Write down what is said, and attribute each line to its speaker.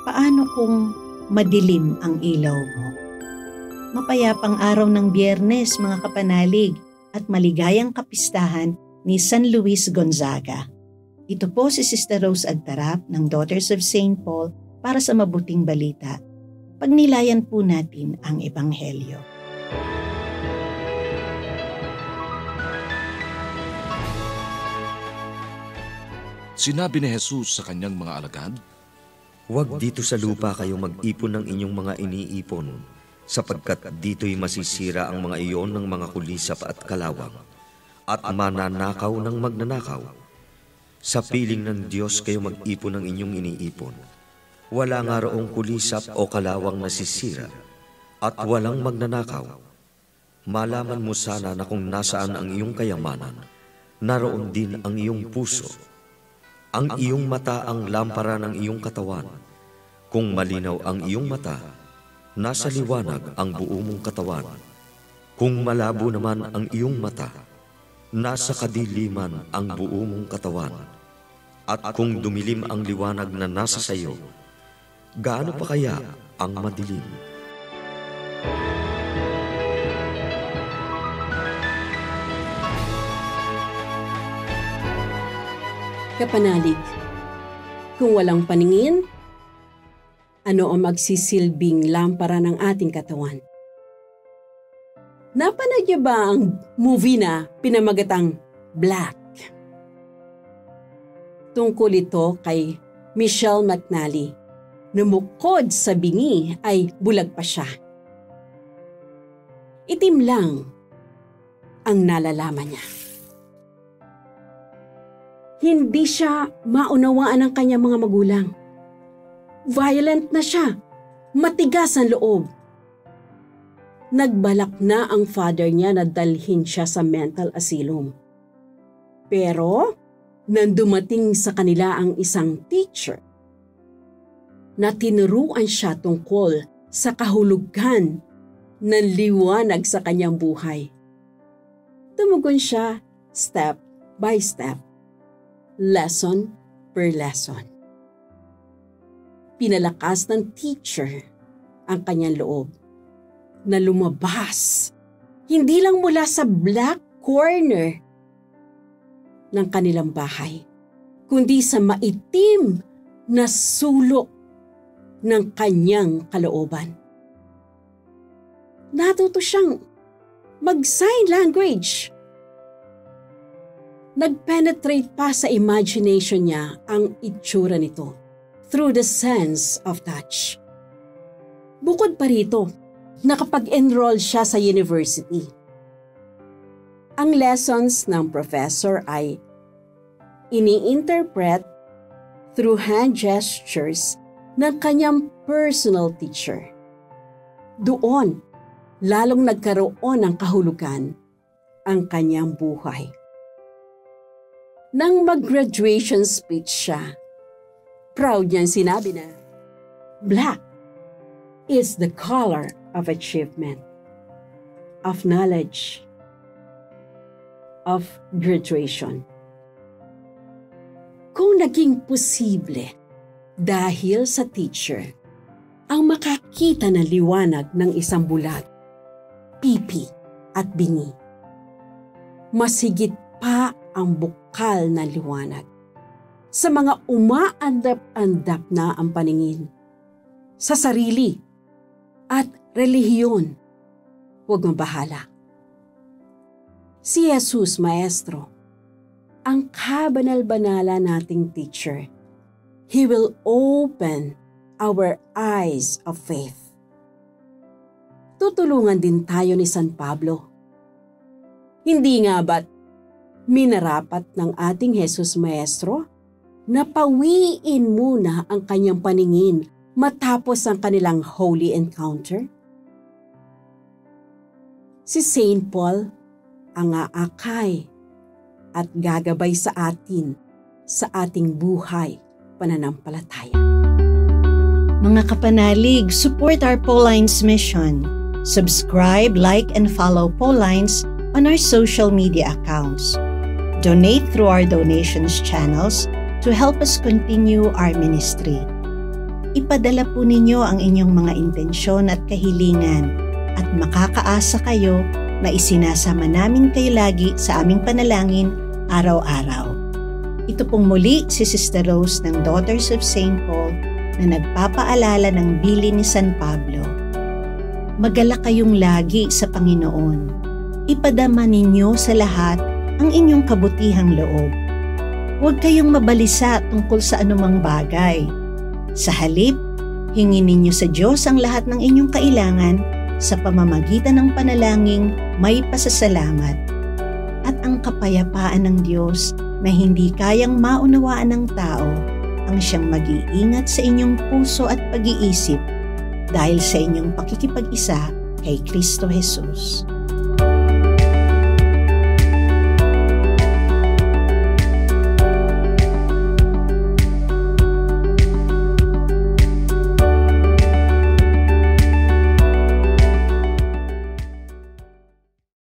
Speaker 1: Paano kung madilim ang ilaw mo? Mapayapang araw ng Biyernes, mga kapanalig, at maligayang kapistahan ni San Luis Gonzaga. Ito po si Sister Rose Agtarap ng Daughters of St. Paul para sa Mabuting Balita. Pagnilayan po natin ang Ebanghelyo.
Speaker 2: Sinabi ni Jesus sa kanyang mga alagad,
Speaker 3: "Huwag dito sa lupa kayong mag-ipon ng inyong mga iniipon, sapagkat dito'y masisira ang mga iyon ng mga kulisap at kalawang, at mananakaw ng magnanakaw. Sa piling ng Diyos kayo mag-ipon ng inyong iniipon. Wala nga roong kulisap o kalawang nasisira, at walang magnanakaw. Malaman mo sana na kung nasaan ang iyong kayamanan, naroon din ang iyong puso. Ang iyong mata ang lampara ng iyong katawan. Kung malinaw ang iyong mata, nasa liwanag ang buo mong katawan. Kung malabo naman ang iyong mata, nasa kadiliman ang buo mong katawan. At kung dumilim ang liwanag na nasa sayo, gaano pa kaya ang madilim?"
Speaker 4: Kapanalig, kung walang paningin, ano ang magsisilbing lampara ng ating katawan? Napanood niyo ba ang movie na pinamagatang Black? Tungkol ito kay Michelle McNally, na bukod sa bingi ay bulag pa siya. Itim lang ang nalalaman niya. Hindi siya maunawaan ng kanyang mga magulang. Violent na siya, matigas ang loob. Nagbalak na ang father niya na dalhin siya sa mental asylum. Pero, nang dumating sa kanila ang isang teacher na tinuruan siya tungkol sa kahulugan ng liwanag sa kanyang buhay. Tumugon siya step by step, lesson per lesson. Pinalakas ng teacher ang kanyang loob na lumabas, hindi lang mula sa black corner ng kanilang bahay, kundi sa maitim na sulok ng kanyang kalooban. Natuto siyang mag-sign language. Nag-penetrate pa sa imagination niya ang itsura nito through the sense of touch. Bukod pa rito, nakapag-enroll siya sa university. Ang lessons ng professor ay ini-interpret through hand gestures ng kanyang personal teacher. Doon, lalong nagkaroon ng kahulugan ang kanyang buhay. Nang mag-graduation speech siya, proud niyang sinabi na, "Black is the color of achievement, of knowledge, of graduation." Kung naging posible dahil sa teacher ang makakita ng liwanag ng isang bulag, pipi at bingi, mas higit pa ang bukal na liwanag sa mga umaandap-andap na ang paningin sa sarili at relihiyon. Huwag mabahala. Si Jesus, Maestro, ang kabanal-banala nating teacher. He will open our eyes of faith. Tutulungan din tayo ni San Pablo. Hindi nga ba't minarapat ng ating Jesus Maestro na pawiin muna ang kanyang paningin matapos ang kanilang holy encounter? Si St. Paul ang aakay at gagabay sa atin sa ating buhay pananampalataya.
Speaker 1: Mga kapanalig, support our Paulines mission. Subscribe, like, and follow Paulines on our social media accounts. Donate through our donations channels to help us continue our ministry. Ipadala po ninyo ang inyong mga intensyon at kahilingan at makakaasa kayo na isinasama namin kayo lagi sa aming panalangin araw-araw. Ito pong muli si Sister Rose ng Daughters of St. Paul na nagpapaalala ng bilin ni San Pablo. Magalak kayong lagi sa Panginoon. Ipadama ninyo sa lahat ang inyong kabutihang loob. Huwag kayong mabalisa tungkol sa anumang bagay. Sa halip, hingin ninyo sa Diyos ang lahat ng inyong kailangan sa pamamagitan ng panalangin may pasasalamat. At ang kapayapaan ng Diyos na hindi kayang maunawaan ng tao ang siyang mag-iingat sa inyong puso at pag-iisip dahil sa inyong pakikipag-isa kay Kristo Jesus.